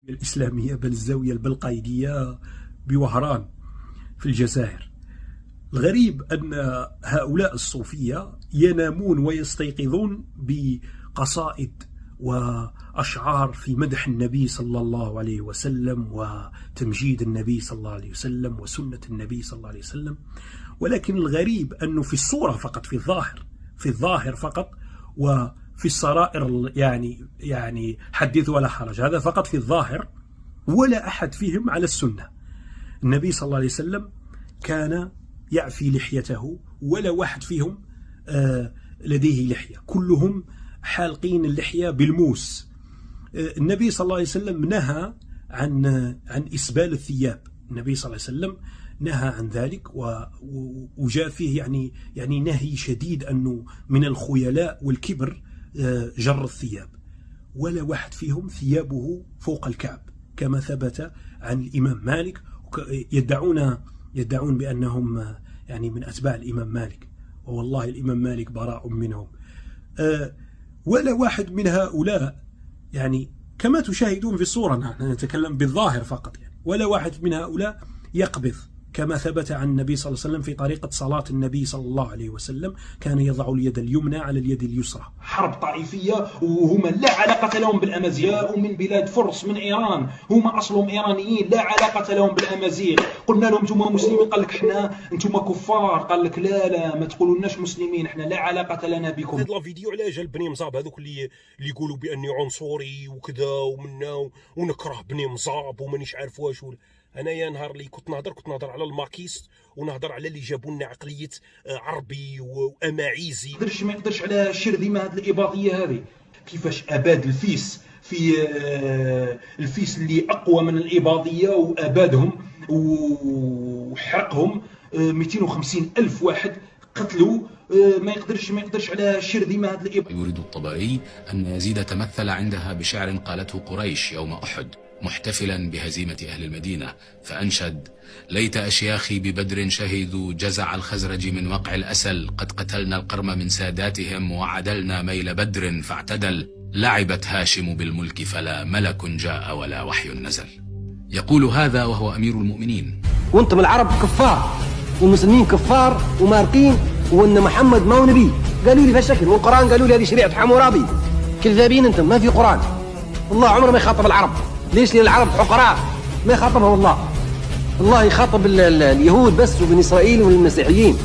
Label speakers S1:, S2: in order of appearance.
S1: الإسلامية بل الزاوية البلقايدية بوهران في الجزائر. الغريب أن هؤلاء الصوفية ينامون ويستيقظون بقصائد وأشعار في مدح النبي صلى الله عليه وسلم وتمجيد النبي صلى الله عليه وسلم وسنة النبي صلى الله عليه وسلم. ولكن الغريب أنه في الصورة فقط، في الظاهر فقط، وفي السرائر يعني حدث ولا حرج، هذا فقط في الظاهر، ولا أحد فيهم على السنة. النبي صلى الله عليه وسلم كان يعفي لحيته، ولا واحد فيهم لديه لحية، كلهم حالقين اللحية بالموس. النبي صلى الله عليه وسلم نهى عن إسبال الثياب، النبي صلى الله عليه وسلم نهى عن ذلك، وجاء فيه يعني نهي شديد أنه من الخيلاء والكبر جر الثياب، ولا واحد فيهم ثيابه فوق الكعب كما ثبت عن الإمام مالك. يدعون بأنهم يعني من أتباع الإمام مالك، والله الإمام مالك براء منهم. ولا واحد من هؤلاء يعني كما تشاهدون في الصورة، نحن نتكلم بالظاهر فقط، يعني ولا واحد من هؤلاء يقبض كما ثبت عن النبي صلى الله عليه وسلم في طريقة صلاة النبي صلى الله عليه وسلم، كان يضع اليد اليمنى على اليد اليسرى. حرب طائفية، وهم لا علاقة لهم بالأمازيغ، ومن بلاد فرس من إيران، هم أصلهم إيرانيين لا علاقة لهم بالأمازيغ. قلنا لهم أنتم مسلمين، قال لك احنا أنتم كفار، قال لك لا ما تقولوناش مسلمين، احنا لا علاقة لنا بكم.
S2: هذا الفيديو على جال بني مزاب، هذوك اللي يقولوا بأني عنصري وكذا ومنا ونكره بني مزاب ومانيش عارف واش. انايا نهار اللي كنت نهضر على الماكيست، ونهضر على اللي جابوا لنا عقليه عربي واماعيزي.
S1: ما يقدرش على الشرذمه هذه الاباضيه هذه. كيفاش اباد الفيس في الفيس اللي اقوى من الاباضيه، وابادهم وحرقهم 250 ألف واحد قتلوا. ما يقدرش على الشرذمه هذه الاباضيه.
S3: يريد الطبري ان يزيد تمثل عندها بشعر قالته قريش يوم احد محتفلا بهزيمة أهل المدينة، فأنشد: ليت أشياخي ببدر شهدوا جزع الخزرج من وقع الأسل، قد قتلنا القرم من ساداتهم وعدلنا ميل بدر فاعتدل، لعبت هاشم بالملك فلا ملك جاء ولا وحي نزل. يقول هذا وهو أمير المؤمنين.
S4: وانتم العرب كفار والمسلمين كفار ومارقين، وان محمد ما هو نبي. قالوا لي بهالشكل، والقرآن قالوا لي هذه شريعة حمورابي. كذابين انتم، ما في قرآن. الله عمره ما يخاطب العرب. ليش؟ لأن العرب حقراء، ما يخاطبهم الله. الله يخاطب اليهود بس وبني إسرائيل والمسيحيين.